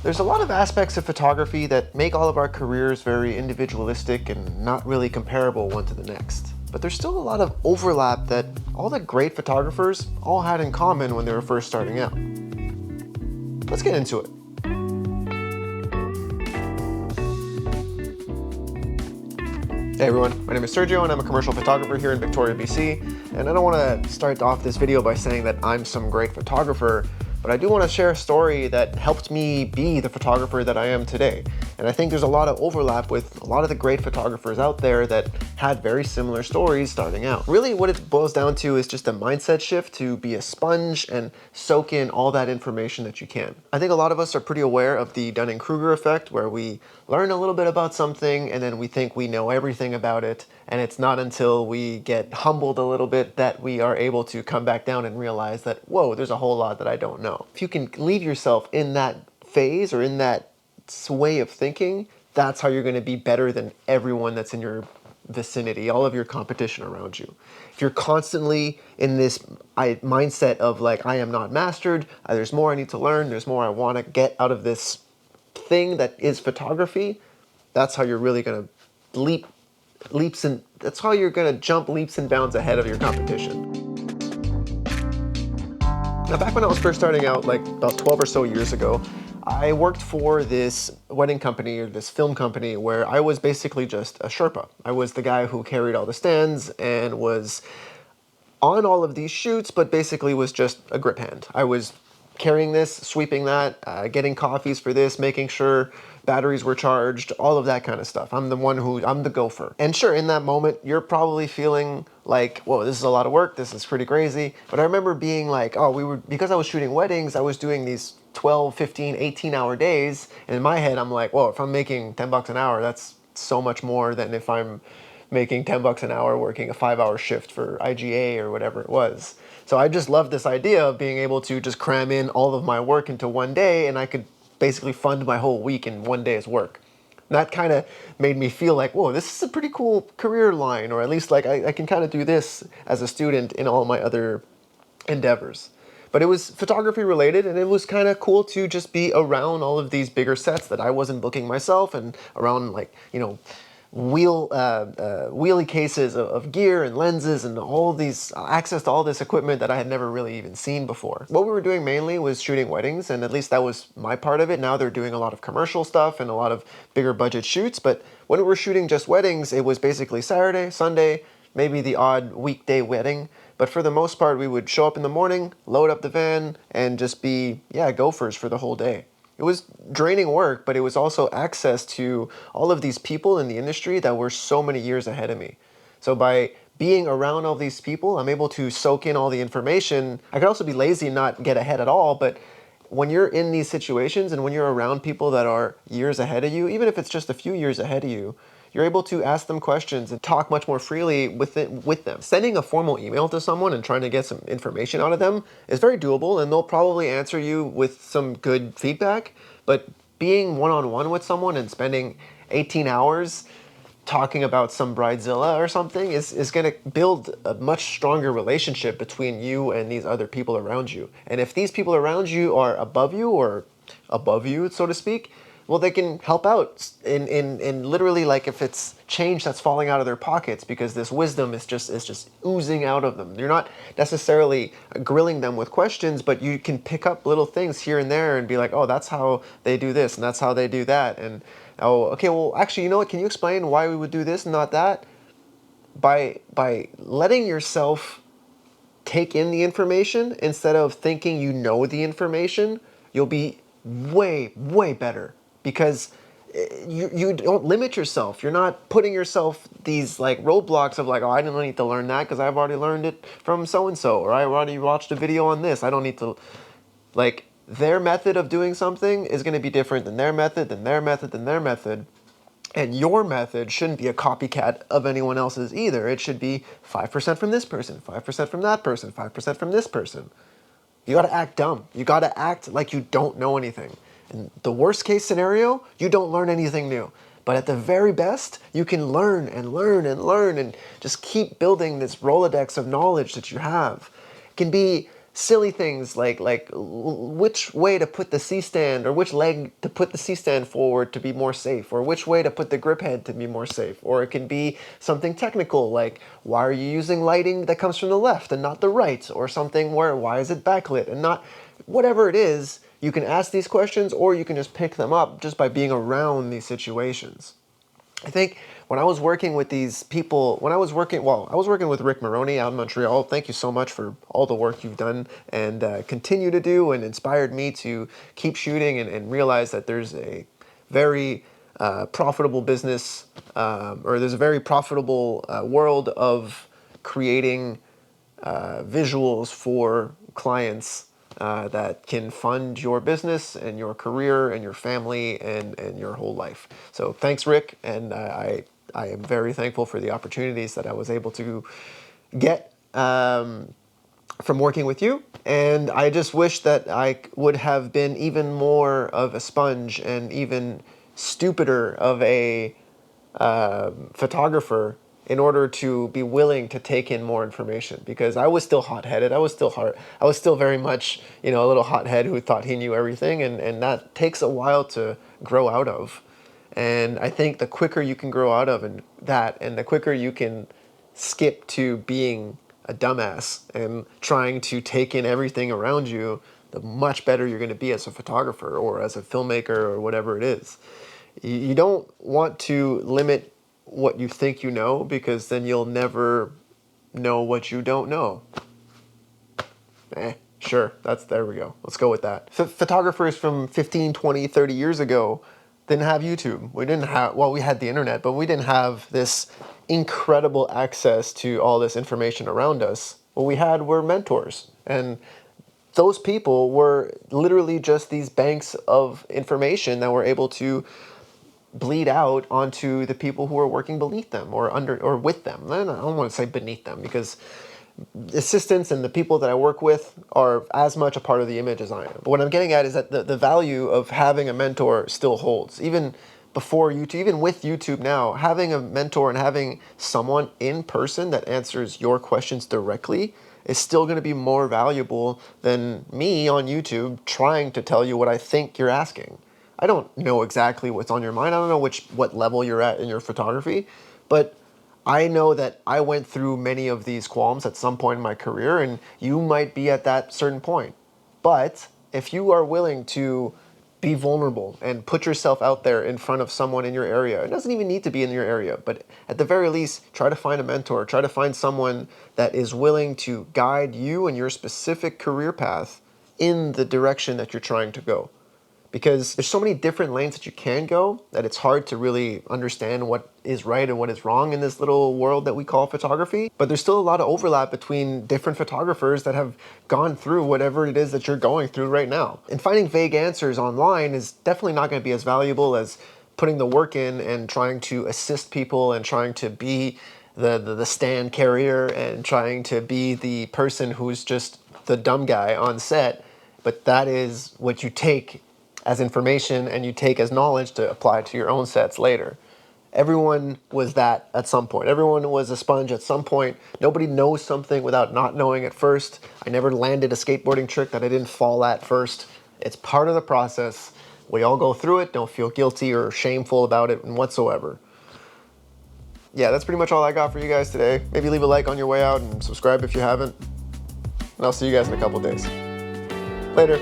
There's a lot of aspects of photography that make all of our careers very individualistic and not really comparable one to the next. But there's still a lot of overlap that all the great photographers all had in common when they were first starting out. Let's get into it. Hey everyone, my name is Sergio and I'm a commercial photographer here in Victoria, BC. And I don't want to start off this video by saying that I'm some great photographer, but I do want to share a story that helped me be the photographer that I am today. And I think there's a lot of overlap with a lot of the great photographers out there that had very similar stories starting out. Really what it boils down to is just a mindset shift to be a sponge and soak in all that information that you can. I think a lot of us are pretty aware of the Dunning-Kruger effect, where we learn a little bit about something and then we think we know everything about it, and it's not until we get humbled a little bit that we are able to come back down and realize that, whoa, there's a whole lot that I don't know. If you can leave yourself in that phase or in that way of thinking, that's how you're going to be better than everyone that's in your vicinity, all of your competition around you. If you're constantly in this mindset of like, I am not mastered, there's more I need to learn, there's more I want to get out of this thing that is photography, that's how you're really going to that's how you're going to jump leaps and bounds ahead of your competition. Now, back when I was first starting out, like about 12 or so years ago, I worked for this wedding company or this film company where I was basically just a Sherpa. I was the guy who carried all the stands and was on all of these shoots, but basically was just a grip hand. I was carrying this, sweeping that, getting coffees for this, making sure batteries were charged, all of that kind of stuff. I'm the gopher. And sure, in that moment, you're probably feeling like, whoa, this is a lot of work, this is pretty crazy. But I remember being like, because I was shooting weddings, I was doing these 12, 15, 18-hour days. And in my head, I'm like, whoa, if I'm making 10 bucks an hour, that's so much more than if I'm making 10 bucks an hour working a 5-hour shift for IGA or whatever it was. So I just loved this idea of being able to just cram in all of my work into one day, and I could basically fund my whole week in one day's work. And that kind of made me feel like, whoa, this is a pretty cool career line, or at least like I can kind of do this as a student in all my other endeavors. But it was photography related, and it was kind of cool to just be around all of these bigger sets that I wasn't booking myself, and around, like, you know, wheelie cases of gear and lenses and all these access to all this equipment that I had never really even seen before. What we were doing mainly was shooting weddings, and at least that was my part of it. Now they're doing a lot of commercial stuff and a lot of bigger budget shoots, but when we were shooting just weddings, it was basically Saturday, Sunday, maybe the odd weekday wedding. But for the most part, we would show up in the morning, load up the van, and just be, gophers for the whole day. It was draining work, but it was also access to all of these people in the industry that were so many years ahead of me. So by being around all these people, I'm able to soak in all the information. I could also be lazy and not get ahead at all, but when you're in these situations and when you're around people that are years ahead of you, even if it's just a few years ahead of you, you're able to ask them questions and talk much more freely with them. Sending a formal email to someone and trying to get some information out of them is very doable, and they'll probably answer you with some good feedback. But being one-on-one with someone and spending 18 hours talking about some bridezilla or something is going to build a much stronger relationship between you and these other people around you. And if these people around you are above you, or above you, so to speak, well, they can help out in literally, like, if it's change that's falling out of their pockets, because this wisdom is just oozing out of them. You're not necessarily grilling them with questions, but you can pick up little things here and there and be like, oh, that's how they do this and that's how they do that. And, oh, okay, well, actually, you know what? Can you explain why we would do this and not that? By letting yourself take in the information instead of thinking you know the information, you'll be way, way better. Because you don't limit yourself. You're not putting yourself these like roadblocks of like, oh, I don't need to learn that because I've already learned it from so-and-so, or I already watched a video on this. I don't need to, like, their method of doing something is going to be different than their method, than their method, than their method. And your method shouldn't be a copycat of anyone else's either. It should be 5% from this person, 5% from that person, 5% from this person. You got to act dumb. You got to act like you don't know anything. In the worst case scenario, you don't learn anything new. But at the very best, you can learn and learn and learn and just keep building this Rolodex of knowledge that you have. It can be silly things like which way to put the C-stand, or which leg to put the C-stand forward to be more safe, or which way to put the grip head to be more safe. Or it can be something technical like, why are you using lighting that comes from the left and not the right? Or something where, why is it backlit and not, whatever it is, you can ask these questions, or you can just pick them up just by being around these situations. I think when I was working with these people, I was working with Rick Maroney out in Montreal. Thank you so much for all the work you've done and continue to do, and inspired me to keep shooting and realize that there's a very profitable business, or there's a very profitable world of creating visuals for clients that can fund your business and your career and your family and your whole life. So thanks, Rick, and I am very thankful for the opportunities that I was able to get from working with you. And I just wish that I would have been even more of a sponge and even stupider of a photographer in order to be willing to take in more information, because I was still hot-headed. I was still very much, a little hothead who thought he knew everything, and that takes a while to grow out of. And I think the quicker you can grow out of and the quicker you can skip to being a dumbass and trying to take in everything around you, the much better you're going to be as a photographer or as a filmmaker or whatever it is. You don't want to limit what you think you know, because then you'll never know what you don't know. Sure, there we go. Let's go with that. Photographers from 15, 20, 30 years ago didn't have YouTube. We had the internet, but we didn't have this incredible access to all this information around us. What we had were mentors, and those people were literally just these banks of information that were able to bleed out onto the people who are working beneath them or with them. I don't want to say beneath them, because assistants and the people that I work with are as much a part of the image as I am. But what I'm getting at is that the value of having a mentor still holds. Even before YouTube, even with YouTube now, having a mentor and having someone in person that answers your questions directly is still going to be more valuable than me on YouTube trying to tell you what I think you're asking. I don't know exactly what's on your mind. I don't know what level you're at in your photography, but I know that I went through many of these qualms at some point in my career, and you might be at that certain point. But if you are willing to be vulnerable and put yourself out there in front of someone in your area, it doesn't even need to be in your area, but at the very least, try to find a mentor, try to find someone that is willing to guide you and your specific career path in the direction that you're trying to go. Because there's so many different lanes that you can go that it's hard to really understand what is right and what is wrong in this little world that we call photography. But there's still a lot of overlap between different photographers that have gone through whatever it is that you're going through right now. And finding vague answers online is definitely not going to be as valuable as putting the work in and trying to assist people and trying to be the stand carrier and trying to be the person who's just the dumb guy on set. But that is what you take as information and you take as knowledge to apply to your own sets later. Everyone was that at some point. Everyone was a sponge at some point. Nobody knows something without not knowing it first. I never landed a skateboarding trick that I didn't fall at first. It's part of the process. We all go through it. Don't feel guilty or shameful about it whatsoever. Yeah, that's pretty much all I got for you guys today. Maybe leave a like on your way out and subscribe if you haven't. And I'll see you guys in a couple days. Later.